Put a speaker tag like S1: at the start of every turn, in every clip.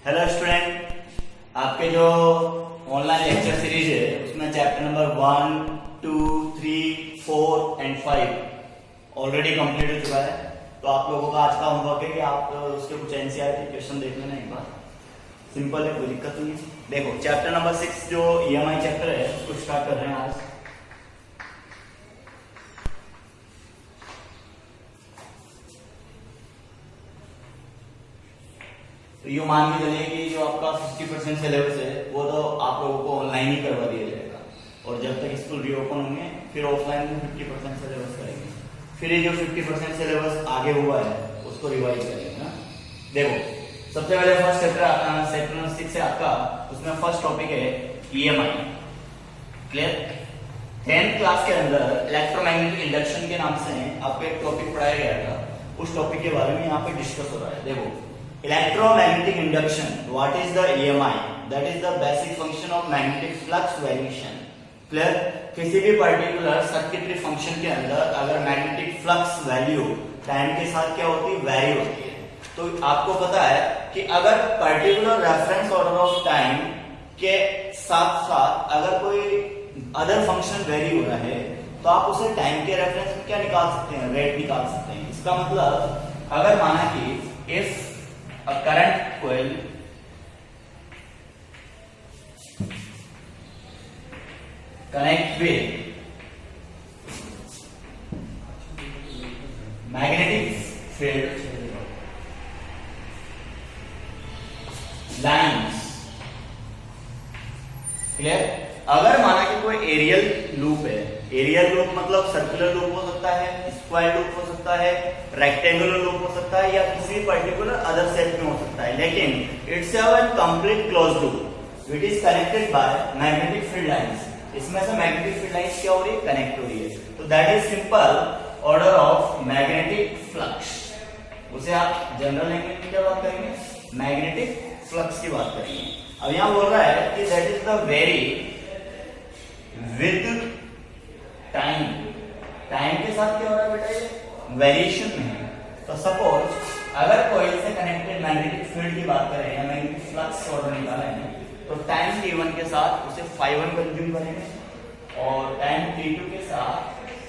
S1: Hello student, आपके जो online lecture series है उसमें chapter number 1, 2, 3, 4 and 5 already complete हो चुका है। तो आप लोगों का आज का होमवर्क है कि आप उसके कुछ एनसीईआरटी क्वेश्चन देख लेना एक बार। सिंपल है, कोई दिक्कत नहीं है। देखो चैप्टर नंबर 6 जो ईएमआई चैप्टर है उसको स्टार्ट कर रहे हैं आज। तो ये मान के चलिए कि जो आपका 60% सिलेबस है वो तो आप लोगों को ऑनलाइन ही करवा दिया जाएगा, और जब तक स्कूल रीओपन होंगे फिर ऑफलाइन में 50% सिलेबस करेंगे। फिर ये जो 50% सिलेबस आगे हुआ है उसको रिवाइज करेंगे ना। देखो सबसे पहले फर्स्ट चैप्टर नंबर 6 है आपका, उसमें फर्स्ट टॉपिक है ईएमआई। क्लियर? 10th क्लास के अंदर इलेक्ट्रोमैग्नेटिक इंडक्शन के नाम से आपको एक टॉपिक पढ़ाया गया था, उस टॉपिक के बारे में यहाँ पे डिस्कस हो रहा है। देखो electromagnetic induction, what is the EMI? That is the basic function of magnetic flux variation. Clear? किसी भी पर्टिकुलर सर्किटरी फंक्शन के अंदर अगर मैग्नेटिक फ्लक्स वैल्यू टाइम के साथ क्या होती है, वेरी होती है। तो आपको पता है कि अगर particular reference order of time के साथ साथ अगर कोई अदर फंक्शन वेरी हो रहा है तो आप उसे टाइम के रेफरेंस में क्या निकाल सकते हैं, रेट निकाल सकते हैं। इसका मतलब अगर माना कि if a current coil connect with magnetic field lines। Clear? अगर माना कि कोई एरियल लूप है, एरियल लूप मतलब सर्कुलर लूप हो सकता है, स्क्वायर लूप हो सकता है, रेक्टेंगुलर लूप हो सकता है, या किसी पर्टिकुलर अदर सेट में हो सकता है, लेकिन it's a complete close loop, it is connected by magnetic field lines. इसमें से मैग्नेटिक फील्ड लाइंस क्या हो रही है, कनेक्ट हो रही है। तो that is simple order of magnetic flux. उसे आप जनरल लैंग्वेज में क्या बात करेंगे, मैग्नेटिक फ्लक्स की बात करेंगे। अब यहां बोल रहा है कि that is the very with time. Time के साथ क्या हो रहा है बेटा, ये वेरिएशन में है। तो सपोज अगर कोई से कनेक्टेड मैग्नेटिक फील्ड की बात करें या मैग्नेटिक फ्लक्स ऑर्डर निकाला है तो टाइम t1 के साथ उसे φ1 कंज्यूम करेंगे और टाइम t2 के साथ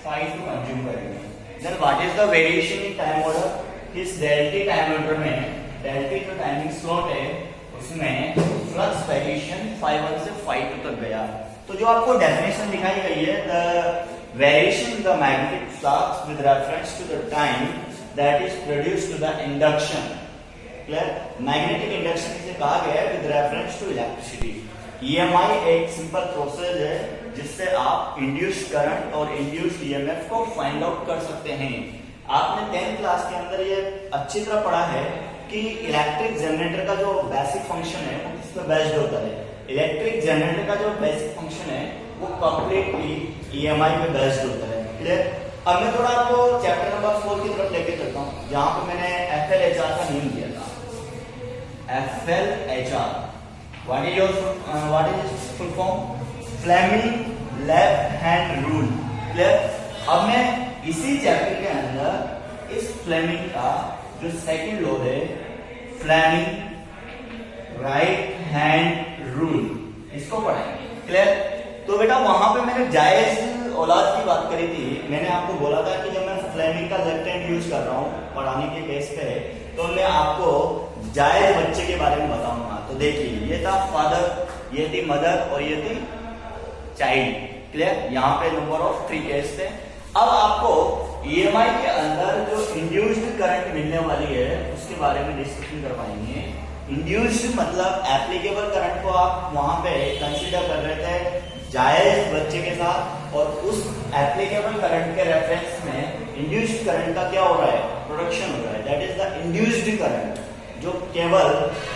S1: φ2 कंज्यूम करेंगे। Then what is the variation in time order? इस डेल्टी टाइम ऑर्डर में डेल्टी जो टाइमिंग स्लॉट है उसमें फ्लक्स वेरिएशन φ1 से φ2 तक गया। तो जो आपको डेफिनेशन दिखाई गई है, the variation in the magnetic flux with reference to the time that is produced to the induction. Clear? Magnetic induction इसे कहा गया है with reference to electricity. EMI एक सिंपल प्रोसेस है जिससे आप इंड्यूस्ड करंट और इंड्यूस्ड ईएमएफ को फाइंड आउट कर सकते हैं। आपने 10th क्लास के अंदर ये अच्छी तरह पढ़ा है कि इलेक्ट्रिक जनरेटर का जो बेसिक फंक्शन है वो किस पे बेस्ड होता है। इलेक्ट्रिक जनरेटर का जो बेसिक फंक्शन है वो कंप्लीटली ईएमआई पे बेस्ड होता है। क्लियर? अब मैं थोड़ा आपको चैप्टर नंबर 4 की तरफ लेके चलता हूँ, जहां पे मैंने FLHR का नियम दिया था। FLHR what is full form? Fleming left hand rule. Clear? अब मैं इसी चैप्टर के अंदर इस फ्लेमिंग का जो सेकंड लॉ है, फ्लेमिंग राइट हैंड रूल, इसको पढ़ेंगे। क्लियर? तो बेटा वहां पे मैंने जायज औलाद की बात करी थी। मैंने आपको बोला था कि जब मैं फ्लेमिंग का लेफ्ट हैंड यूज कर रहा हूँ पढ़ाने के केस पे, तो मैं आपको जायज बच्चे के बारे में बताऊंगा। तो देखिए, ये था फादर, ये थी मदर और ये थी चाइल्ड। क्लियर? यहाँ पे नंबर ऑफ 3 केस थे। अब आपको ईएमआई के अंदर जो इंड्यूस्ड करंट मिलने वाली है उसके बारे में डिस्कशन कर पाएंगे। इंड्यूस्ड मतलब एप्लीकेबल करंट को आप वहां पे कंसीडर कर रहे थे जायज बच्चे के साथ, और उस एप्लीकेबल करंट के रेफरेंस में इंड्यूस्ड करंट का क्या हो रहा है, प्रोडक्शन हो रहा है। That is the induced current, जो केवल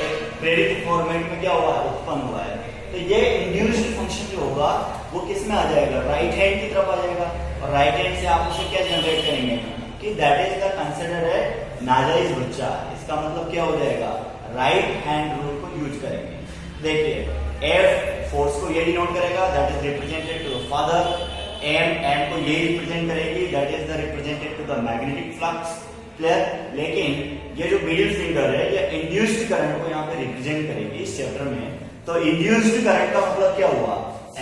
S1: एक प्रेरित फॉर्मेट में क्या हुआ है, उत्पन्न हुआ है। तो ये इंड्यूस्ड फंक्शन जो होगा वो किस में आ जाएगा, राइट हैंड की तरफ आ जाएगा, और राइट हैंड से आप उसे क्या जनरेट करेंगे कि दैट इज द कंसिडर है नाजायज बच्चा। इसका मतलब क्या हो जाएगा, राइट हैंड रूल को यूज करेंगे। देखिए F फोर्स को ये डिनोट करेगा, that is represented to the father. M को ये रिप्रेजेंट करेगी, that is the represented to the magnetic flux. Clear? लेकिन ये जो मिडिल फिंगर है ये इंड्यूस्ड करंट को यहाँ पे रिप्रेजेंट करेगी इस चैप्टर में। तो इंड्यूस्ड करंट का मतलब क्या हुआ,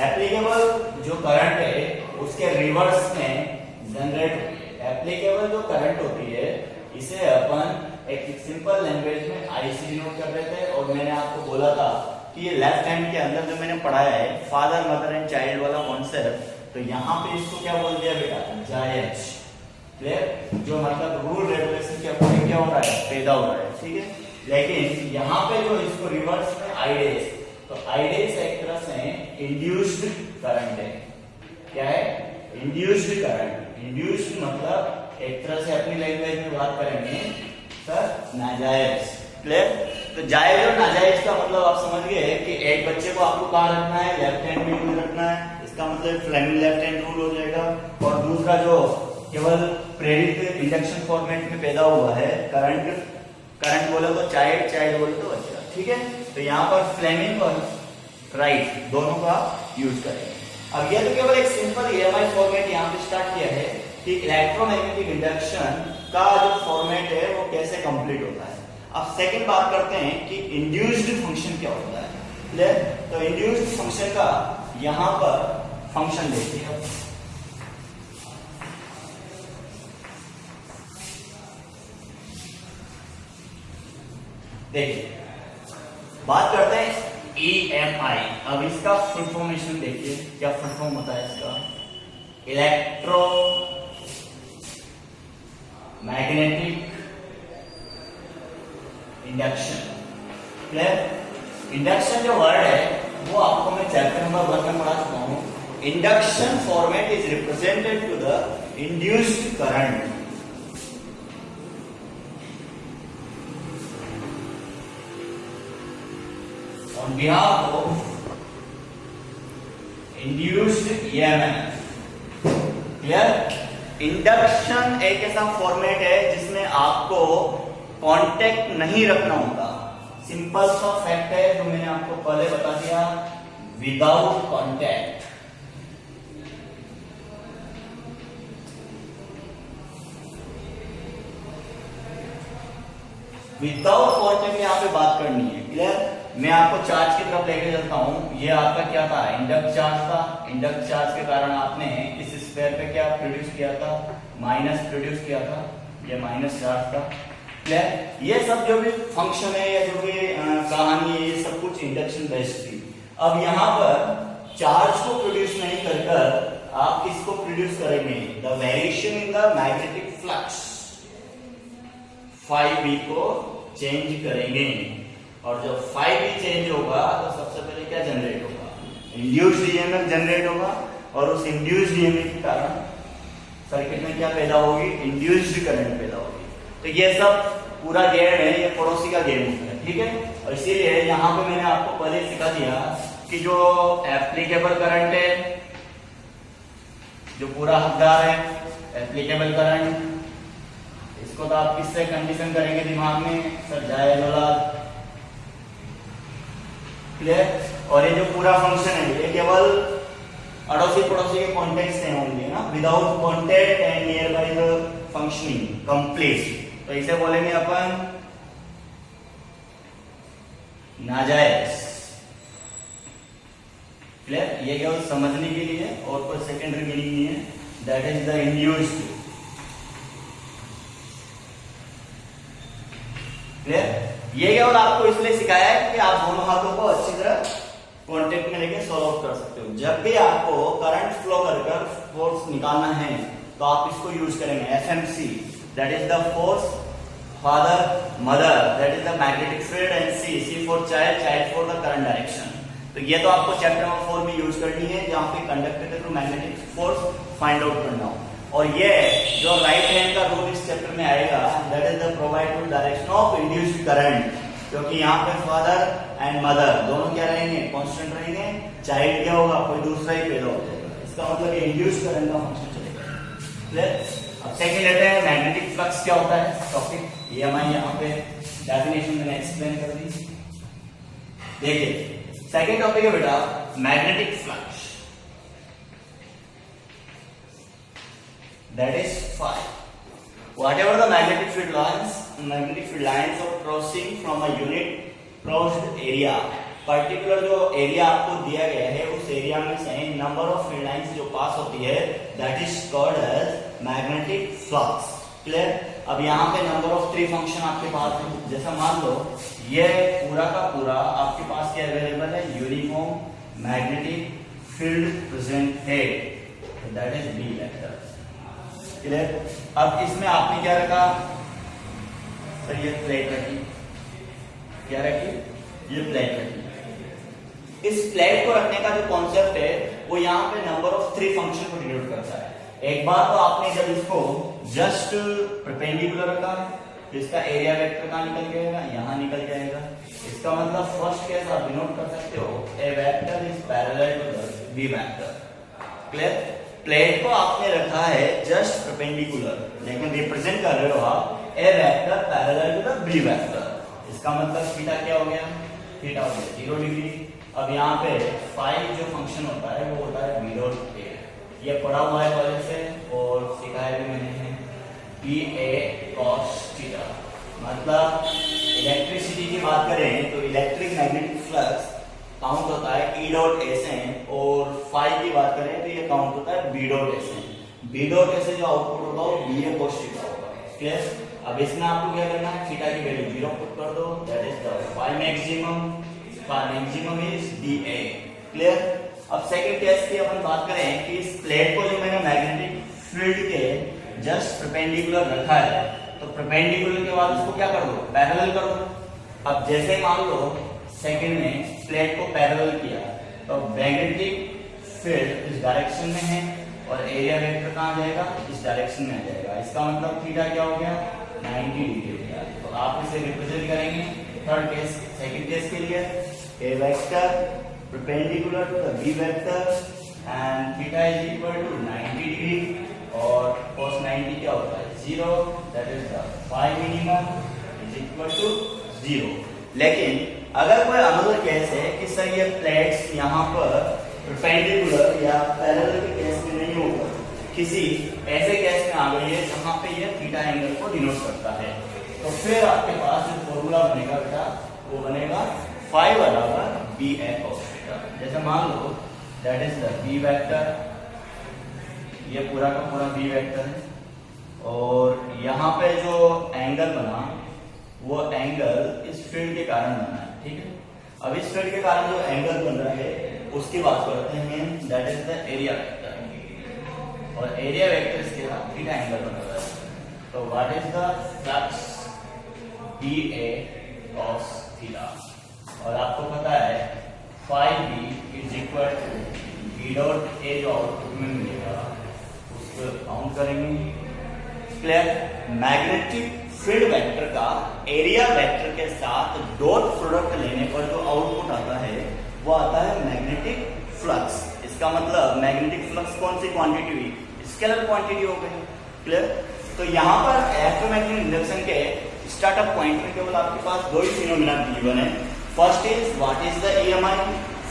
S1: एप्लीकेबल जो करंट है उसके रिवर्स में जनरेट, एप्लीकेबल जो करंट होती है इसे अपन एक सिंपल लैंग्वेज में आईसी डिनोट कर रहे थे। और मैंने आपको बोला था कि ये लेफ्ट हैंड के अंदर जो मैंने पढ़ाया है फादर मदर एंड चाइल्ड वाला कॉन्सेप्ट, तो यहाँ पे इसको क्या बोल दिया बेटा, जायज। क्लियर, जो मतलब रूल रेगुलेशन के अकॉर्डिंग क्या हो रहा है, पैदा हो रहा है, ठीक है। लेकिन यहाँ पे जो इसको रिवर्स में आइडेस, तो आइडेस एक तरह से इंड्यूस्ड करंट है। क्या है, इंड्यूस्ड करंट। इंड्यूस्ड मतलब एक तरह से अपनी लैंग्वेज में बात करेंगे सर नाजायज। क्लियर, तो जायज और नाजायज का मतलब आप समझ गए कि एक बच्चे को आपको कहाँ रखना है, लेफ्ट हैंड में रखना है, इसका मतलब फ्लेमिंग लेफ्ट हैंड रूल हो जाएगा। और दूसरा जो केवल प्रेरित इंडक्शन फॉर्मेट में पैदा हुआ है करंट, करंट बोले तो चाइल्ड, चाइल्ड बोले तो बच्चा, ठीक है। तो यहाँ पर फ्लेमिंग और राइट दोनों का यूज करेंगे। अब ये तो केवल एक सिंपल EMI फॉर्मेट यहाँ पे स्टार्ट किया है कि इलेक्ट्रोमैग्नेटिक इंडक्शन का जो फॉर्मेट है वो कैसे कंप्लीट होता है। अब सेकंड बात करते हैं कि इंड्यूस्ड फंक्शन क्या होता है। क्लियर, तो इंड्यूस्ड फंक्शन का यहाँ पर फंक्शन देखिए। अब देखिए बात करते हैं EMI। अब इसका फुल फॉर्मेशन देखिए, क्या फुल फॉर्म होता है इसका, electro magnetic induction. Clear, induction जो वर्ड है वो आपको मैं चैप्टर नंबर 1 में पढ़ा चुका हूं। Induction format is represented to the induced current. On behalf of induced EMF। Clear, induction एक ऐसा फॉर्मेट है जिसमें आपको कांटेक्ट नहीं रखना होता। सिंपल सा फैक्ट है जो मैंने आपको पहले बता दिया, विदाउट कांटेक्ट। विदाउट कांटेक्ट यहाँ पे बात करनी है। क्लियर, मैं आपको चार्ज की तरफ लेके चलता हूं। ये आपका क्या था, इंडक्ट चार्ज था। इंडक्ट चार्ज के कारण आपने इस स्फीयर पे क्या प्रोड्यूस किया था, माइनस प्रोड्यूस किया था, ये माइनस चार्ज था। क्लियर, ये सब जो भी फंक्शन है या जो भी कहानी है ये सब कुछ इंडक्शन बेस्ड थी। अब यहाँ पर चार्ज को प्रोड्यूस नहीं कर आप किसको प्रोड्यूस करेंगे, the variation in the magnetic flux, phi को चेंज करेंगे। और जब phi चेंज होगा तो सबसे पहले क्या जनरेट होगा, इंड्यूस्ड ईएमएफ जनरेट होगा। और उस इंड्यूस्ड ईएमएफ के कारण सर्किट में क्या पैदा होगी, इंड्यूस्ड करंट पैदा होगी। तो ये सब पूरा गेम है, ये पड़ोसी का गेम होता है, ठीक है। और इसीलिए यहाँ पे मैंने आपको पहले सिखा दिया कि जो एप्लीकेबल करंट है, जो पूरा हकदार है एप्लीकेबल करंट, इसको तो आप किससे कंडीशन करेंगे दिमाग में, सर जायज औलाद। क्लियर, और ये जो पूरा फंक्शन है ये केवल अड़ोसी पड़ोसी के कॉन्टेक्ट से होंगे ना, without contact and near by the functioning complete. तो इसे बोलेंगे अपन नाजायज। क्लियर, ये केवल समझने के लिए और कोई सेकेंडरी मीनिंग नहीं है। That is the induced. Clear, ये केवल आपको इसलिए सिखाया है कि आप दोनों हाथों को अच्छी तरह कांटेक्ट में लेके सॉल्व आउट कर सकते हो। जब भी आपको करंट फ्लो कर फोर्स निकालना है तो आप इसको यूज करेंगे, FMC, that is the force father mother, that is the magnetic field, and C for child, child for the current direction. तो ये तो आपको चैप्टर नंबर 4 में यूज करनी है, जहां पे कंडक्टर के through magnetic force find out करना हो। और ये जो राइट हैंड का रूल इस चैप्टर में आएगा, that is the provide to direction of induced current. क्योंकि यहाँ पे फादर एंड मदर दोनों क्या रहेंगे, कांस्टेंट रहेंगे, चाइल्ड क्या होगा, कोई दूसरा ही पैदा होगा। इसका मतलब इंड्यूस्ड करंट का फंक्शन चलेगा। क्लियर, अब सेकंड लेते हैं मैग्नेटिक फ्लक्स क्या होता है, टॉपिक EMI यहाँ पे डेफिनेशन मैंने एक्सप्लेन कर दी। देखिए सेकंड टॉपिक है बेटा magnetic flux, that is phi. Whatever the magnetic field magnetic field lines of crossing from a unit crossed area. Particular जो एरिया आपको दिया गया है उस एरिया में से नंबर ऑफ फील्ड लाइंस जो पास होती है that is called as magnetic flux. Clear. अब यहाँ पे नंबर ऑफ 3 फंक्शन आपके पास है. जैसा मान लो ये पूरा का पूरा आपके पास क्या अवेलेबल है, uniform magnetic field presented that is B vector. Clear. अब इसमें आपने क्या रखा सर, ये प्लेट रखी. क्या रखी, ये प्लेट रखी. इस प्लेट को रखने का जो कॉन्सेप्ट है वो यहाँ पे नंबर ऑफ 3 फंक्शन को डिनोट करता है. एक बार तो आपने जब इसको जस्ट परपेंडिकुलर रखा तो इसका एरिया वेक्टर कहाँ निकल जाएगा, यहाँ निकल जाएगा. इसका मतलब फर्स्ट केस आप डिनोट कर सकते हो A vector is parallel to the B vector. Clear. Plate को आपने रखा है जस्ट परपेंडिकुलर, लेकिन रिप्रेजेंट कर रहे हो आप A vector parallel to the B vector. इसका मतलब थीटा क्या हो गया, थीटा हो गया 0 डिग्री. अब यहाँ पे फाई जो फंक्शन होता है वो होता है बी डॉट ए. ये पढ़ा हुआ है कॉलेज से और सिखाया भी मैंने है. B A cos theta. मतलब इलेक्ट्रिसिटी की बात करें तो इलेक्ट्रिक मैग्नेटिक फ्लक्स काउंट होता है ई डॉट ए से, और फाई की बात करें तो ये काउंट होता है बी डॉट ए से. बी डॉट ए से जो आउटपुट होगा वो बी ए कॉस थीटा होगा. क्लियर. अब इसमें आपको क्या करना है, थीटा की वैल्यू 0 पुट कर दो, that is the phi maximum. Maximum is D A. Clear. अब सेकंड केस की अपन बात करें कि इस प्लेट को जो मैंने मैग्नेटिक फील्ड के जस्ट परपेंडिकुलर रखा है तो परपेंडिकुलर के बाद उसको क्या कर दो, पैरेलल कर दो. अब जैसे मान लो सेकंड में प्लेट को पैरेलल किया तो मैग्नेटिक फील्ड इस डायरेक्शन में है और एरिया वेक्टर कहाँ जाएगा, इस डायरेक्शन में आ जाएगा. इसका मतलब थीटा क्या हो गया, 90 डिग्री हो गया. तो आप इसे रिप्रेजेंट करेंगे थर्ड केस. सेकंड केस के लिए a vector perpendicular to the b vector and theta is equal to 90 degree और cos 90 क्या होता है 0, that is the phi minimum is equal to 0. लेकिन अगर कोई अनदर केस है कि सर ये प्लेट्स यहाँ पर परपेंडिकुलर या पैरेलल के केस में नहीं होगा, किसी ऐसे केस में आ गई है जहाँ पे ये थीटा एंगल को डिनोट करता है, तो फिर आपके पास जो फॉर्मूला बनेगा बेटा वो बनेगा फाई बराबर बी ए कॉस थीटा. जैसे मान लो that is the B vector, ये पूरा का पूरा बी वेक्टर है और यहाँ पे जो एंगल बना वो एंगल इस फील्ड के कारण बना है. ठीक है. अब इस फील्ड के कारण जो एंगल बन रहा है उसकी बात करते हैं, that is the area vector और एरिया वेक्टर इसके साथ थीटा एंगल बना रहा है. तो what is the flux B A cos theta. और आपको पता है phi B is equal to B dot A जो आउटपुट में मिलेगा उसको काउंट करेंगे. क्लियर. मैग्नेटिक फील्ड वेक्टर का एरिया वेक्टर के साथ डॉट प्रोडक्ट लेने पर जो आउटपुट आता है वो आता है मैग्नेटिक फ्लक्स. इसका मतलब मैग्नेटिक फ्लक्स कौन सी क्वांटिटी हुई, स्केलर क्वांटिटी हो गई. क्लियर. तो यहाँ पर इलेक्ट्रोमैग्नेटिक इंडक्शन के स्टार्टअप पॉइंट में केवल आपके पास दो ही फिनोमेना गिवन है. First is what is the EMI,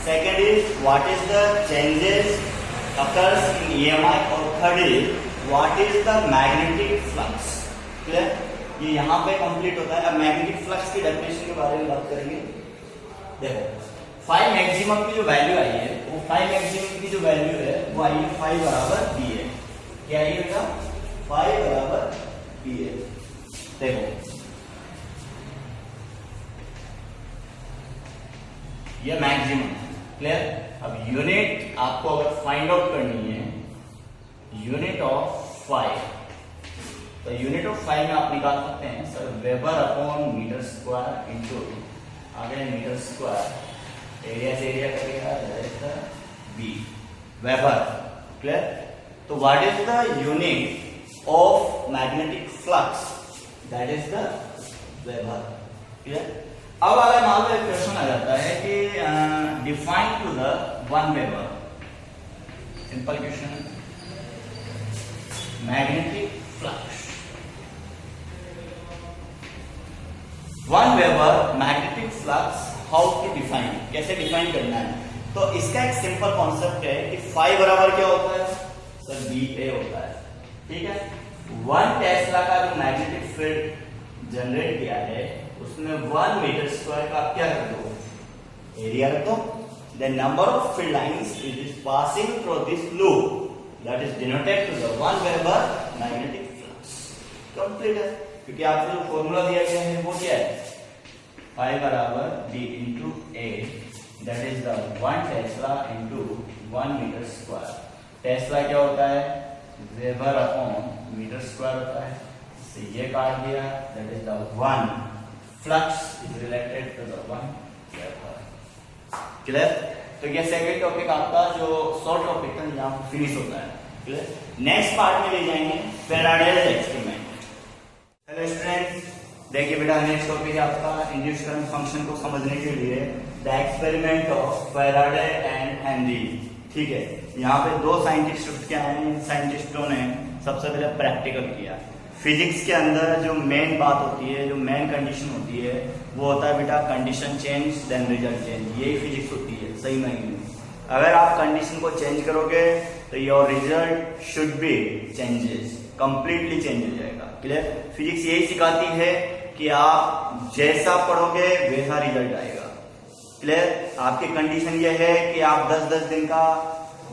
S1: second is what is the changes occurs in EMI और third is what is the magnetic flux. Clear? ये यहाँ पे कंप्लीट होता है. अब मैग्नेटिक फ्लक्स की डेफिनेशन के बारे में बात करेंगे. देखो फाई मैक्सिमम की जो वैल्यू आई है वो फाई मैक्सिमम की जो वैल्यू है वो आई है फाई बराबर बी है. क्या आई है, फाई बराबर बी है. देखो ये मैक्सिमम. क्लियर. अब यूनिट आपको अगर फाइंड आउट करनी है, यूनिट ऑफ फाई, तो यूनिट ऑफ फाई में आप निकाल सकते हैं sir weber upon metre square into आगे मीटर स्क्वायर, एरिया से एरिया करेगा बी वेबर. क्लियर. तो what is the unit of magnetic flux, that is the weber. Clear. अब अगर मान लो एक क्वेश्चन आ जाता है कि define to the 1 weber. Simple question. Magnetic flux 1 weber magnetic flux how to define, कैसे डिफाइन करना है. तो इसका एक सिंपल कॉन्सेप्ट है कि फाई बराबर क्या होता है सर बी ए होता है. ठीक है. 1 टेस्ला का जो मैग्नेटिक फील्ड जनरेट किया है उसमें 1 मीटर स्क्वायर का आप क्या कर दो, एरिया रख दो। The number of field lines it is passing through this loop that is denoted to the 1 weber magnetic flux. Complete है, क्योंकि आपको जो फॉर्मूला दिया गया है वो क्या है, फाई बराबर d into A that is the 1 tesla into 1 metre square. Tesla क्या होता है, वेबर अपॉन मीटर स्क्वायर होता है, से ये काट दिया, that is the 1 flux is related to the 1 weber. Clear? तो ये सेकंड टॉपिक आपका जो शॉर्ट टॉपिक था यहाँ फिनिश होता है। क्लियर? नेक्स्ट पार्ट में ले जाएंगे फैराडेज एक्सपेरिमेंट। हेलो स्टूडेंट्स, देखिए बेटा नेक्स्ट टॉपिक है आपका इंड्यूस्ड करंट फंक्शन को समझने के लिए the experiment of Faraday and Henry. ठीक है, यहाँ पे दो साइंटिस्ट क्या हैं, इन साइंटिस्टों ने सबसे पहले प्रैक्टिकल किया। फिजिक्स के अंदर जो मेन बात होती है, जो मेन कंडीशन होती है वो होता है बेटा condition change then result change. यही फिजिक्स होती है सही नहीं। अगर आप कंडीशन को चेंज करोगे तो your result should be changes, completely change हो जाएगा। क्लियर? फिजिक्स यही सिखाती है कि आप जैसा पढ़ोगे वैसा रिजल्ट आएगा। क्लियर? आपकी कंडीशन ये है कि आप 10-10 दिन का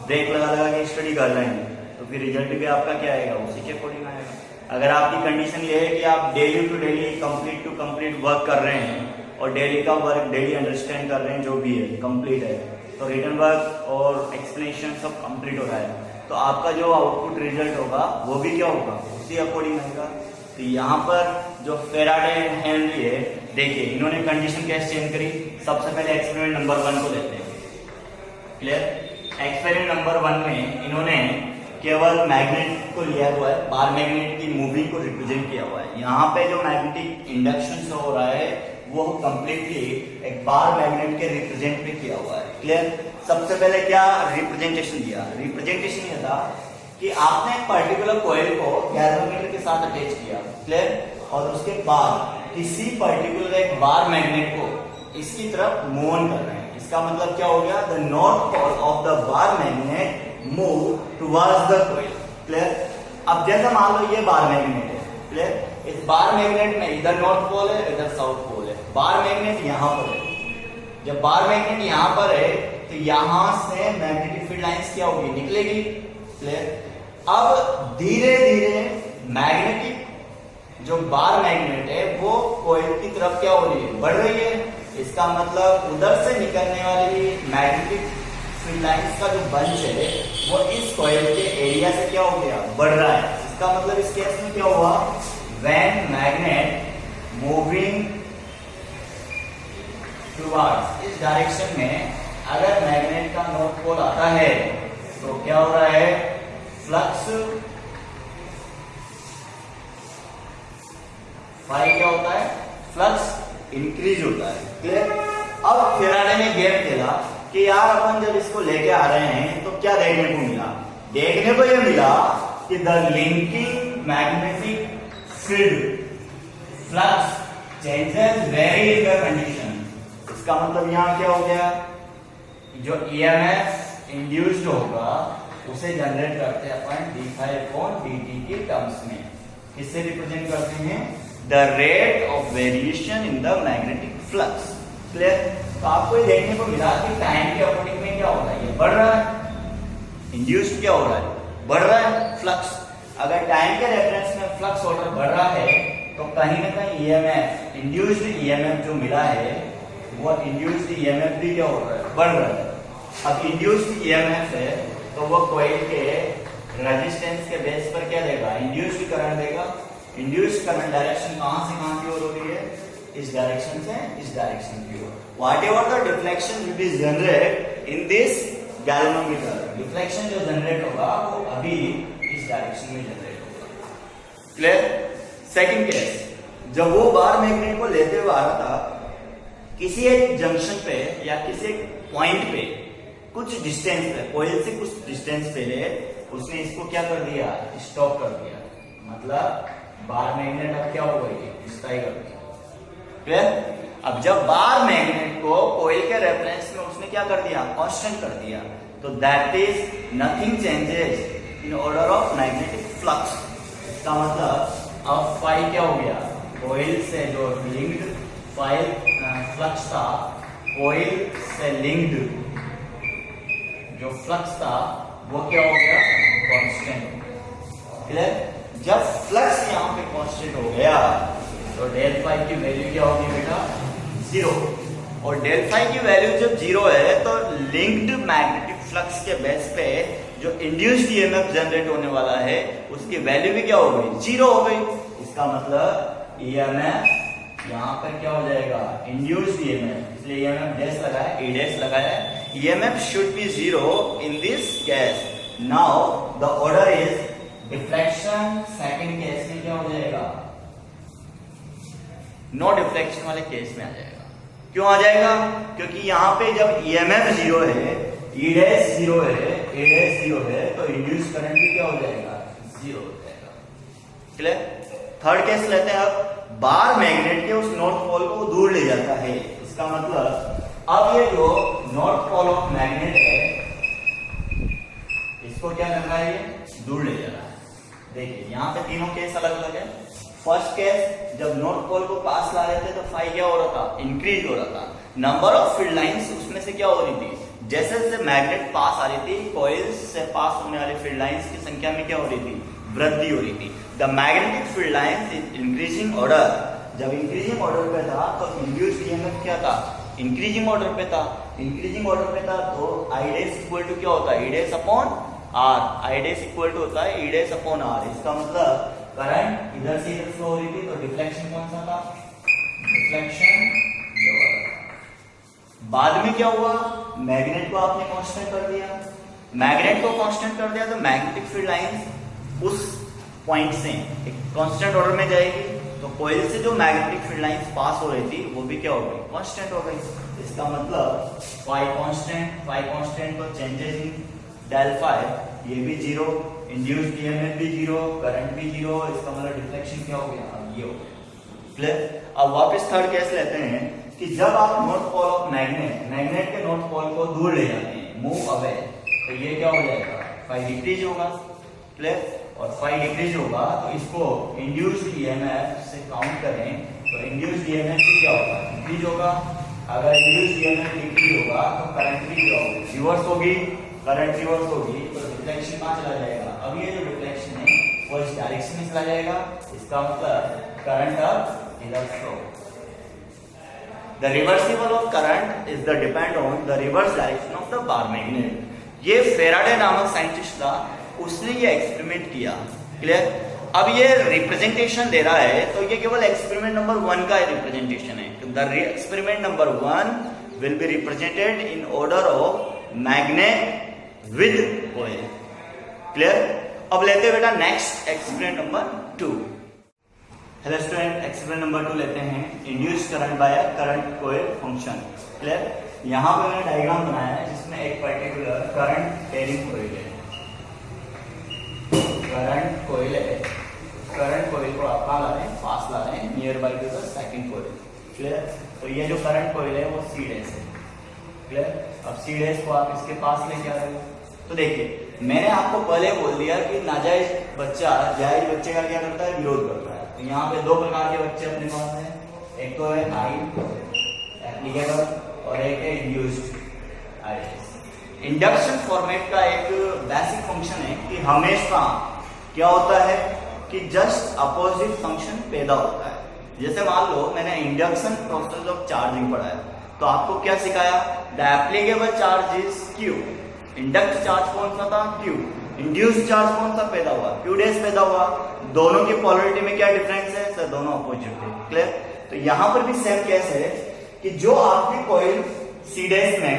S1: ब्रेक लगा के स्टडी कर रहे हैं तो फिर रिजल्ट भी आपका क्या आएगा, उसी के अकॉर्डिंग आएगा। अगर आपकी कंडीशन ये है कि आप daily to daily complete to complete work कर रहे हैं और डेली का वर्क डेली अंडरस्टैंड कर रहे हैं, जो भी है कंप्लीट है, तो रिटन वर्क और एक्सप्लेनेशन सब कंप्लीट हो रहा है, तो आपका जो आउटपुट रिजल्ट होगा वो भी क्या होगा, उसी अकॉर्डिंग आएगा। तो यहाँ पर जो फैराडे एंड हेनरी है, देखिए इन्होंने कंडीशन कैसे चेंज करी। सबसे पहले एक्सपेरिमेंट नंबर 1 को लेते हैं। क्लियर? एक्सपेरिमेंट नंबर 1 में इन्होंने केवल मैग्नेट को लिया हुआ है, बार मैग्नेट की मूविंग को रिप्रेजेंट किया हुआ है। यहाँ पे जो मैग्नेटिक इंडक्शन हो रहा है वो कंप्लीटली एक बार मैग्नेट के रिप्रेजेंट में किया हुआ है। क्लियर? सबसे पहले क्या रिप्रेजेंटेशन दिया, रिप्रेजेंटेशन ये था कि आपने एक पर्टिकुलर कॉइल को गैल्वेनोमीटर के साथ अटैच किया। क्लियर? और उसके बाद किसी पर्टिकुलर एक बार मैग्नेट को इसकी तरफ मूव ऑन कर रहे हैं। इसका मतलब क्या हो गया, the north pole of the bar magnet move towards the coil. Clear? अब जैसा मान लो ये बार मैग्नेट है। क्लियर? इस बार मैग्नेट में इधर नॉर्थ पोल है, इधर साउथ पोल है। बार मैग्नेट यहाँ पर है। जब बार मैग्नेट यहाँ पर है तो यहाँ से मैग्नेटिक फील्ड लाइंस क्या होगी, निकलेगी। क्लियर? अब धीरे धीरे मैग्नेटिक जो बार मैग्नेट है वो कॉइल की तरफ क्या हो रही है, बढ़ रही है। इसका मतलब उधर से निकलने वाली मैग्नेटिक फील्ड लाइंस का जो बंच है वो इस कॉइल के एरिया से क्या हो गया, बढ़ रहा है। इसका मतलब इस केस में क्या हुआ, व्हेन मैग्नेट मूविंग टुवर्ड्स, इस डायरेक्शन में अगर मैग्नेट का नॉर्थ पोल आता है तो क्या हो रहा है, फ्लक्स फाई क्या होता है, फ्लक्स इंक्रीज होता है। क्लियर? अब फैराडे ने गेम खेला कि यार अपन जब इसको लेके आ रहे हैं तो क्या देखने को मिला, देखने को यह मिला कि the linking magnetic field flux changes very in the condition. इसका मतलब यहाँ क्या हो गया, जो ईएमएफ इंड्यूस्ड होगा उसे जनरेट करते हैं अपन d∅/dt के टर्म्स में। किससे रिप्रेजेंट करते हैं, the rate of variation in the magnetic flux. Clear? तो आपको ये देखने को मिला कि टाइम के अकॉर्डिंग में क्या हो रहा है, ये बढ़ रहा है। इंड्यूस्ड क्या हो रहा है, बढ़ रहा है फ्लक्स। अगर टाइम के रेफरेंस में फ्लक्स ऑर्डर बढ़ रहा है तो कहीं ना कहीं ईएमएफ, इंड्यूस्ड ईएमएफ जो मिला है वो इंड्यूस्ड ईएमएफ भी क्या हो रहा है, बढ़ रहा है। अब इंड्यूस्ड ईएमएफ है तो वो कॉइल के रेजिस्टेंस के बेस पर क्या देगा, इंड्यूस्ड करंट देगा। इंड्यूस्ड करंट डायरेक्शन कहां से कहां की ओर हो रही है, इस डायरेक्शन से इस डायरेक्शन की ओर। Whatever the deflection will be generated in this galvanometer, deflection जो जनरेट होगा वो अभी इस डायरेक्शन में जनरेट होगा। क्लियर? सेकंड केस, जब वो बार मैग्नेट को लेते हुए आ रहा था किसी एक जंक्शन पे या किसी एक पॉइंट पे, कुछ डिस्टेंस पे, कॉइल से कुछ डिस्टेंस पहले उसने इसको क्या कर दिया, स्टॉप कर दिया। मतलब बार मैग्नेट अब क्या हो गई, स्ट्राइक कर दिया। क्लियर? अब जब बार मैग्नेट को कॉइल के रेफरेंस में उसने क्या कर दिया, कांस्टेंट कर दिया, तो that is nothing changes in order of magnetic flux. इसका मतलब अब फाई क्या हो गया, कॉइल से जो लिंक्ड फ्लक्स था, कॉइल से लिंक्ड जो फ्लक्स था वो क्या हो गया, कांस्टेंट। क्लियर? जब फ्लक्स यहाँ पे कांस्टेंट हो गया तो डेल फाई की वैल्यू क्या होगी बेटा, 0। और डेल फाई की वैल्यू जब 0 है तो लिंक्ड मैग्नेटिक फ्लक्स के बेस पे जो इंड्यूस्ड ईएमएफ जनरेट होने वाला है उसकी वैल्यू भी क्या हो गई, 0 हो गई। इसका मतलब ईएमएफ यहाँ पर क्या हो जाएगा, इंड्यूस्ड ईएमएफ, इसलिए ईएमएफ डैश लगा है, ई डैश लगाया है। EMF should be 0 in this case. Now the order is deflection. Second case में क्या हो जाएगा, नो डिफ्लेक्शन वाले केस में आ जाएगा। क्यों आ जाएगा, क्योंकि यहाँ पे जब ईएमएफ 0 है, ई डैश 0 है, ए डैश 0 है, तो इंड्यूस करंट भी क्या हो जाएगा, 0 हो जाएगा। क्लियर? थर्ड केस लेते हैं अब। बार मैग्नेट के उस नॉर्थ पोल को दूर ले जाता है। इसका मतलब अब ये जो नॉर्थ पोल ऑफ मैग्नेट है इसको क्या कर रहा है, ये दूर ले जा रहा है। देखिए यहाँ पे तीनों केस अलग अलग है। फर्स्ट केस जब नॉर्थ पोल को पास ला रहे थे तो फाई क्या हो रहा था, इंक्रीज हो रहा था। नंबर ऑफ फील्ड लाइंस उसमें से क्या हो रही थी, जैसे जैसे मैग्नेट पास आ रही थी, कॉइल्स से पास होने वाले फील्ड लाइंस की संख्या में क्या हो रही थी, वृद्धि हो रही थी। The magnetic field lines is increasing order. जब इंक्रीजिंग ऑर्डर पे था तो इंड्यूस्ड ईएमएफ क्या था, इंक्रीजिंग ऑर्डर पे था। इंक्रीजिंग ऑर्डर पे था तो आई डैश इक्वल टू क्या होता है, E dash upon R. I dash equal to होता है ई डैश अपॉन आर। इसका मतलब करंट इधर से इधर फ्लो हो रही थी तो डिफ्लेक्शन कौन सा था, डिफ्लेक्शन। बाद में क्या हुआ, मैग्नेट को आपने कांस्टेंट कर दिया। मैग्नेट को कांस्टेंट कर दिया तो मैग्नेटिक फील्ड लाइंस उस पॉइंट से एक कांस्टेंट ऑर्डर में जाएगी। तो कॉइल से जो मैग्नेटिक फील्ड लाइंस पास हो रही थी वो भी क्या हो गई, कांस्टेंट हो गई। इसका मतलब फाई कांस्टेंट तो चेंजेस इन डेल फाई ये भी 0, इंड्यूस्ड ईएमएफ भी 0, करंट भी 0। इसका मतलब डिफ्लेक्शन क्या हो गया, अब ये हो गया। क्लियर? अब वापस थर्ड केस लेते हैं कि जब आप नॉर्थ पोल ऑफ मैग्नेट के नॉर्थ पोल को दूर ले जाते हैं, मूव अवे, तो ये क्या हो जाएगा, फाई डिक्रीज होगा। क्लियर? और फाई डिक्रीज होगा तो इसको इंड्यूस्ड ईएमएफ से काउंट करें तो इंड्यूस्ड ईएमएफ क्या होगा, डिक्रीज होगा। अगर इंड्यूस्ड ईएमएफ डिक्रीज होगा तो करंट भी क्या होगी, रिवर्स होगी। करंट रिवर्स होगी तो डिफ्लेक्शन कहाँ चला जाएगा, अब ये जो डिफ्लेक्शन है वो इस डायरेक्शन में चला जाएगा। इसका मतलब करंट अब इधर flow. The reversible of current is the depend on the reverse direction of the bar magnet. ये फेराडे नामक साइंटिस्ट था, उसने ये एक्सपेरिमेंट किया। क्लियर? अब ये रिप्रेजेंटेशन दे रहा है तो ये केवल एक्सपेरिमेंट नंबर 1 का रिप्रेजेंटेशन है। तो the experiment number 1 will be represented in order of magnet with coil. Clear? अब लेते हैं बेटा next experiment number 2। Hello student, experiment number 2 लेते हैं, induced current by current coil function. Clear? यहाँ पे मैंने डायग्राम बनाया है जिसमें एक पर्टिकुलर करंट कैरिंग कॉइल है। करंट कॉइल है, करंट कॉइल को आप कहाँ ला रहे हैं, पास ला रहे हैं, near by two the second coil. Clear? तो ये जो करंट कॉइल है वो सी डैश है। क्लियर? अब सी डैश को आप इसके पास लेके आ रहे हो तो देखिए मैंने आपको पहले बोल दिया कि नाजायज बच्चा जायज बच्चे का क्या करता है, विरोध करता है। तो यहाँ पे 2 प्रकार के बच्चे अपने पास हैं, एक तो है आई एप्लीकेबल और एक है इंड्यूस्ड आई। इंडक्शन फॉर्मेट का एक बेसिक फंक्शन है कि हमेशा क्या होता है कि जस्ट अपोजिट फंक्शन पैदा होता है। जैसे मान लो मैंने इंडक्शन प्रोसेस ऑफ चार्जिंग पढ़ाया तो आपको क्या सिखाया, the applicable charge is Q. Induct charge कौन सा था, क्यू। इंड्यूस्ड चार्ज कौन सा पैदा हुआ, क्यू डैश पैदा हुआ। दोनों की पोलरिटी में क्या डिफरेंस है सर, दोनों अपोजिट है। क्लियर? तो यहां पर भी सेम केस है कि जो आपने कॉइल सी डैश में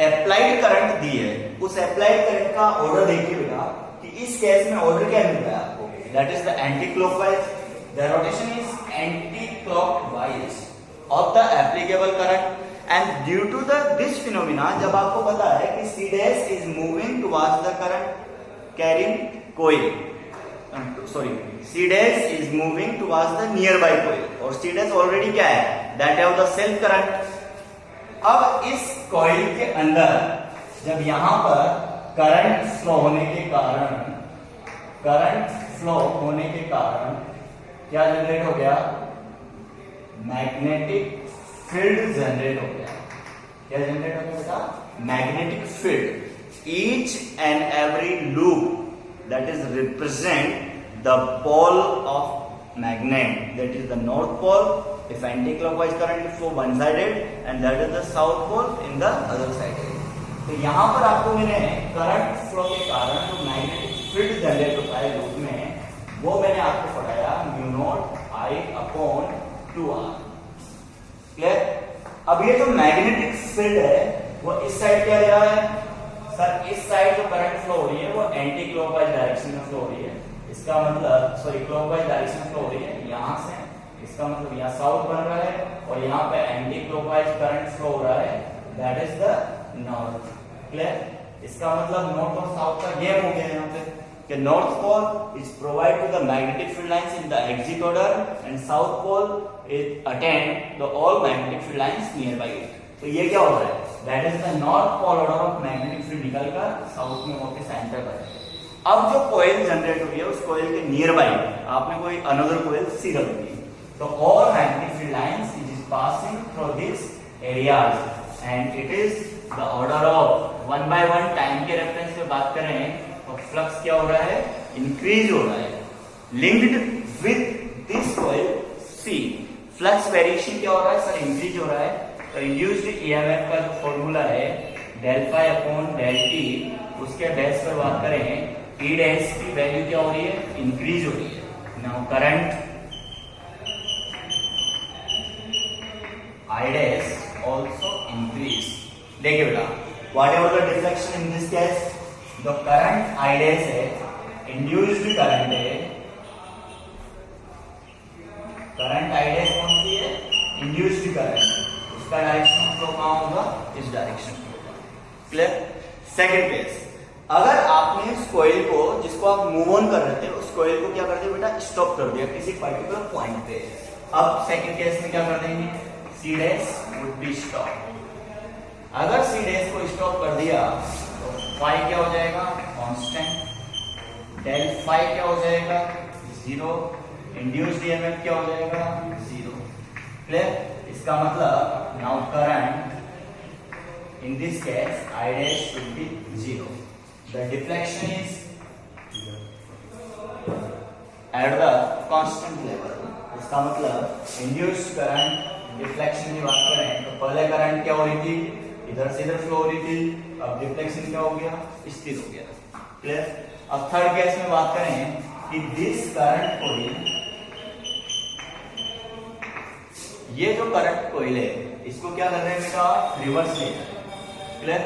S1: अप्लाइड करंट दी है उस अप्लाइड करंट का ऑर्डर देखिए बेटा कि इस केस में ऑर्डर क्या मिल रहा है आपको, that is the anti clockwise. The rotation is anti clockwise of the applicable current and due to this phenomena जब आपको पता है कि C dash is moving towards the current carrying coil, C dash is moving towards the nearby coil और C dash already क्या है, that have the self current। अब इस coil के अंदर जब यहां पर करंट फ्लो होने के कारण क्या जनरेट हो गया, मैग्नेटिक फील्ड जनरेट हो गया। क्या जनरेट हो गया बेटा? Magnetic field. Each and every loop that is represent the pole of magnet, that is the north pole if anti-clockwise current flow one sided and that is the south pole in the other sided। तो यहाँ पर आपको मैंने current flow के कारण जो magnetic field generate होता है लूप में, वो मैंने आपको पढ़ाया mu naught I upon 2R। Clear? अब ये जो मैग्नेटिक फील्ड है वो इस साइड क्या ले रहा है सर? इस साइड जो करंट फ्लो हो रही है वो एंटी क्लॉकवाइज डायरेक्शन में फ्लो हो रही है। इसका मतलब सॉरी क्लॉकवाइज डायरेक्शन में फ्लो हो रही है यहाँ से, इसका मतलब यहाँ साउथ बन रहा है और यहाँ पे एंटी क्लॉकवाइज करंट फ्लो हो रहा है, that is the north. Clear? इसका मतलब नॉर्थ और साउथ का गैप हो गया यहाँ पे कि north pole is provide to the magnetic field lines in the exit order and south pole is attend the all magnetic field lines near by it. तो ये क्या हो रहा है? That is the north pole order of magnetic field निकलकर south में होकर centre पर है। अब जो कॉइल जनरेट हुई है उस कॉइल के नियर बाय आपने कोई अनदर कॉइल सी रख दी, so all magnetic field lines it is passing through these areas and it is the order of 1 by 1 time के रेफरेंस में बात करें तो फ्लक्स क्या हो रहा है? इंक्रीज हो रहा है। Linked with this coil C, flux variation क्या हो रहा है सर? इंक्रीज हो रहा है। तो इंड्यूस्ड ईएमएफ का जो फॉर्मूला है del phi upon del t, उसके बेस पर बात करें E डैश की वैल्यू क्या हो रही है? इंक्रीज हो रही है। Now current I dash also increase। देखिए बेटा, whatever the deflection in this case, the current I dash है, induced current है, current I dash कौन सी है? induced current, उसका डायरेक्शन फ्लो कहाँ होगा? इस डायरेक्शन में होगा। क्लियर? सेकंड केस, अगर आपने इस कॉइल को जिसको आप मूव ऑन कर रहे थे उस कॉइल को क्या कर दिया बेटा? स्टॉप कर दिया किसी पर्टिकुलर पॉइंट पे। अब सेकंड केस में क्या कर देंगे? C dash would be stop। अगर C डैश को स्टॉप कर दिया तो फाई क्या हो जाएगा? कांस्टेंट। डेल फाई क्या हो जाएगा? 0। इंड्यूस्ड ईएमएफ क्या हो जाएगा? 0। क्लियर? इसका मतलब now current in this case I dash should be 0। The deflection is at the constant level। इसका मतलब इंड्यूस्ड करंट डिफ्लेक्शन की बात करें तो पहले करंट क्या हो रही थी? इधर से इधर फ्लो हो रही थी, अब डिफ्लेक्शन क्या हो गया? स्थिर हो गया। क्लियर? अब थर्ड केस में बात करें कि दिस करंट कॉइल, ये जो करंट कॉइल है इसको क्या कर रहे हैं बेटा? रिवर्स ले। Clear?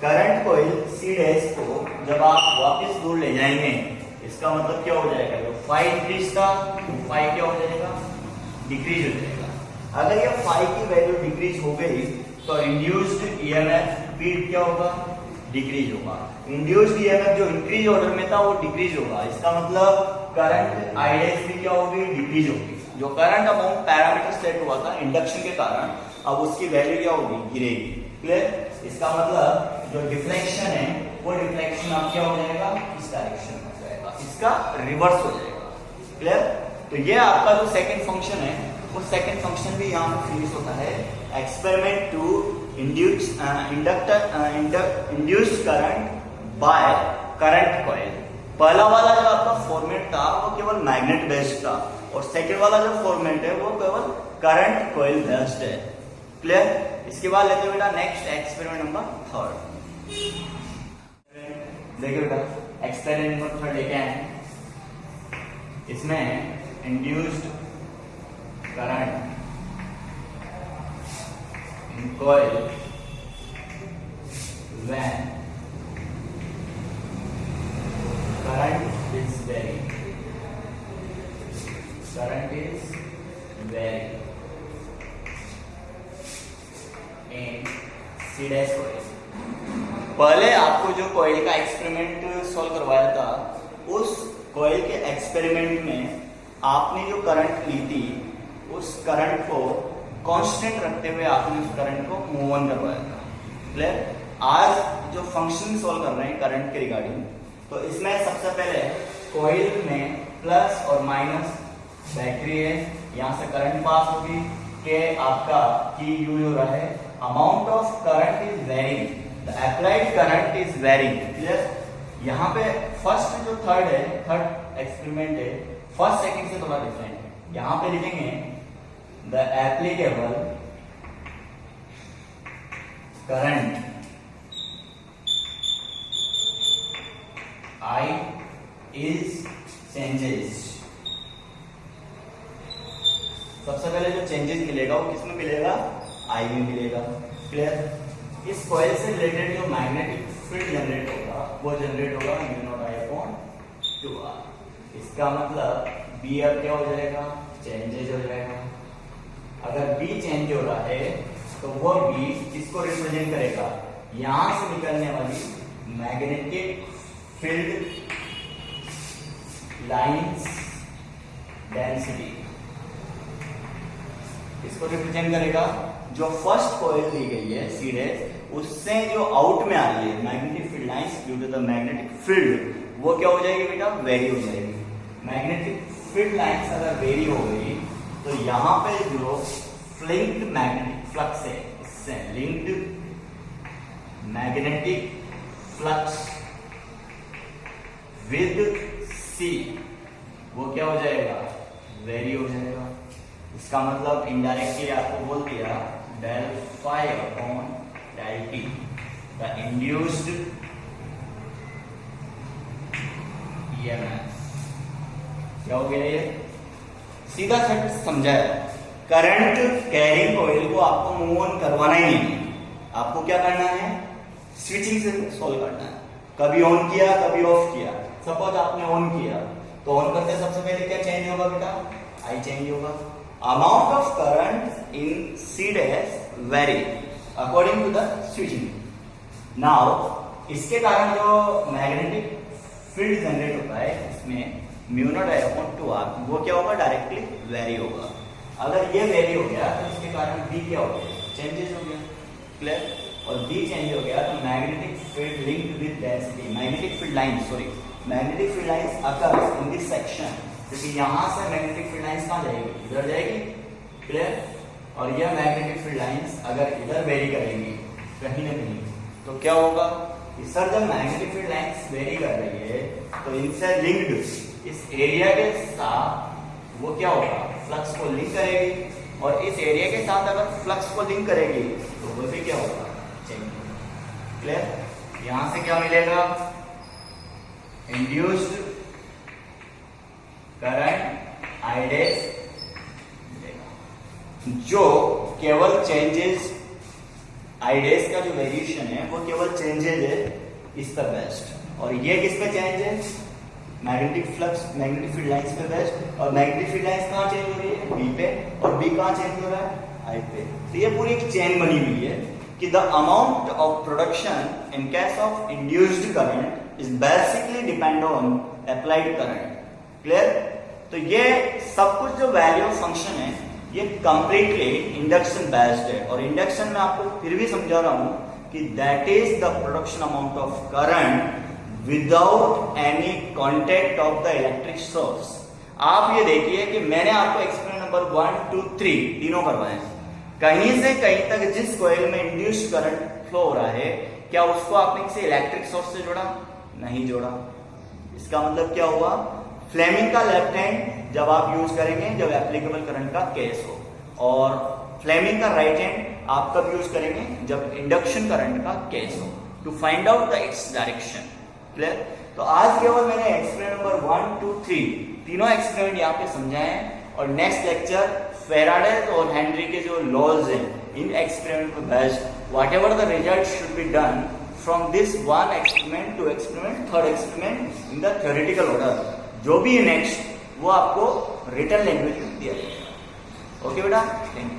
S1: Current coil C dash को जब आप वापस दूर ले जाएंगे इसका मतलब क्या हो जाएगा? जो फाई इंक्रीज था तो फाई क्या हो जाएगा? डिक्रीज हो जाएगा। अगर ये फाई की वैल्यू डिक्रीज हो गई तो इंड्यूस्ड ईएमएफ स्पीड क्या होगा? डिक्रीज होगा। इंड्यूस्ड ईएमएफ जो इंक्रीज ऑर्डर में था वो डिक्रीज होगा। इसका मतलब करंट I डैश भी क्या होगी? डिक्रीज होगी। जो करंट अमाउंट पैरामीटर सेट हुआ था इंडक्शन के कारण, अब उसकी वैल्यू क्या होगी? गिरेगी। क्लियर? इसका मतलब जो डिफ्लेक्शन है वो डिफ्लेक्शन अब क्या हो जाएगा? इस डायरेक्शन में हो जाएगा, इसका रिवर्स हो जाएगा। क्लियर? तो ये आपका जो सेकंड फंक्शन है वो सेकंड फंक्शन भी यहाँ पे फिनिश होता है। Experiment to induced current by current coil. पहला वाला जो आपका फॉर्मेट था वो केवल मैग्नेट बेस्ड था और सेकंड वाला जो फॉर्मेट है वो केवल करंट कॉइल बेस्ड है। क्लियर? इसके बाद लेते हैं बेटा नेक्स्ट एक्सपेरिमेंट नंबर थर्ड। देखिए बेटा एक्सपेरिमेंट नंबर थर्ड लेके आए, इसमें induced current in coil when current is very, current is very in C dash coil. पहले आपको जो कॉइल का एक्सपेरिमेंट सॉल्व करवाया था उस कॉइल के एक्सपेरिमेंट में आपने जो करंट ली थी उस करंट को कांस्टेंट रखते हुए आपने उस करंट को मूव ऑन करवाया था। क्लियर? आज जो फंक्शन सॉल्व कर रहे हैं करंट के रिगार्डिंग, तो इसमें सबसे पहले कॉइल में प्लस और माइनस बैटरी है, यहाँ से करंट पास होगी के आपका की यूज हो रहा है, amount of current is varying, the applied current is varying. Clear? यहाँ पे फर्स्ट जो थर्ड है, थर्ड एक्सपेरिमेंट है, फर्स्ट सेकंड से थोड़ा डिफरेंट है। यहाँ पे लिखेंगे the applicable current I is changes। सबसे पहले जो चेंजेस मिलेगा वो किसमें मिलेगा? I में मिलेगा। क्लियर? इस कॉइल से रिलेटेड जो मैग्नेटिक फील्ड जनरेट होगा वो जनरेट होगा mu naught I upon 2R। इसका मतलब B अब क्या हो जाएगा? चेंजेस हो जाएगा। अगर B चेंज हो रहा है तो वो B किसको रिप्रेजेंट करेगा? यहां से निकलने वाली मैग्नेटिक फील्ड लाइंस डेंसिटी, इसको रिप्रेजेंट करेगा। जो फर्स्ट कॉइल दी गई है सीधे, उससे जो आउट में आ रही है magnetic field lines due to the magnetic field, वो क्या हो जाएगी बेटा? वेरी हो जाएगी। मैग्नेटिक फील्ड लाइंस अगर वेरी हो गई तो यहां पे जो लिंक्ड मैग्नेटिक फ्लक्स है, इससे linked magnetic flux with C, वो क्या हो जाएगा? वेरी हो जाएगा। इसका मतलब इनडायरेक्टली आपको बोल दिया del phi upon del t, the induced EMF क्या हो गया? ये सीधा सट समझाया। करंट कैरिंग कॉइल को आपको मूव ऑन करवाना ही नहीं है, आपको क्या करना है? स्विचिंग से सॉल्व करना है। कभी ऑन किया, कभी ऑफ किया। सपोज आपने ऑन किया तो ऑन करते सबसे पहले क्या चेंज होगा बेटा? आई चेंज होगा। Amount of current in C dash vary according to the switching. Now इसके कारण जो मैग्नेटिक फील्ड जनरेट होता है इसमें mu naught I upon 2R, वो क्या होगा? डायरेक्टली वेरी होगा। अगर ये वेरी हो गया तो इसके कारण B क्या हो गया? चेंजेस हो गया। क्लियर? और B चेंज हो गया तो magnetic field linked with density, magnetic field line, sorry magnetic field lines occurs in this section, क्योंकि यहां से मैग्नेटिक फील्ड लाइंस कहां जाएगी? इधर जाएगी। क्लियर? और यह मैग्नेटिक फील्ड लाइंस अगर इधर वेरी करेंगी कहीं ना कहीं तो क्या होगा? सर जब मैग्नेटिक फील्ड लाइंस वेरी कर रही है तो इनसे लिंक्ड इस एरिया के साथ वो क्या होगा? फ्लक्स को लिंक करेगी, और इस एरिया के साथ अगर फ्लक्स को लिंक करेगी तो वो भी क्या होगा? चेंज। क्लियर? यहां से क्या मिलेगा? इंड्यूस्ड करंट I डैश मिलेगा, जो केवल चेंजेस I डैश का जो वेरिएशन है वो केवल चेंजेस है इस पर बेस्ड, और ये किस पे चेंज है? Magnetic flux, magnetic field lines पे बेस्ड। और मैग्नेटिक फील्ड लाइंस कहाँ चेंज हो रही है? B पे, और B कहाँ चेंज हो रहा है? I पे। तो ये पूरी एक चेन बनी हुई है कि the amount of production in case of induced current is basically depend on applied current। Clear? तो ये सब कुछ जो वैल्यू फंक्शन है ये कंप्लीटली इंडक्शन बेस्ड है, और इंडक्शन में आपको फिर भी समझा रहा हूं कि that is the production amount of current without any contact of the electric source. आप ये देखिए कि मैंने आपको एक्सपेरिमेंट नंबर 1, 2, 3 तीनों करवाए हैं। कहीं से कहीं तक जिस कॉइल में इंड्यूस्ड करंट फ्लो हो रहा है, क्या उसको आपने किसी इलेक्ट्रिक सोर्स से जोड़ा? नहीं जोड़ा। इसका मतलब क्या हुआ? फ्लेमिंग का लेफ्ट हैंड जब आप यूज करेंगे जब एप्लीकेबल करंट का केस हो, और फ्लेमिंग का राइट हैंड आप कब यूज करेंगे? जब इंडक्शन करंट का केस हो, to find out the its direction. Clear? तो आज केवल मैंने एक्सपेरिमेंट नंबर 1, 2, 3 तीनों एक्सपेरिमेंट यहाँ पे समझाए हैं, और नेक्स्ट लेक्चर फेराडे और हेनरी के जो लॉज हैं इन एक्सपेरिमेंट पे based whatever the result should be done from this one experiment to experiment, third experiment in the theoretical order, जो भी नेक्स्ट वो आपको रिटन लैंग्वेज में दिया जाएगा। ओके बेटा, थैंक यू।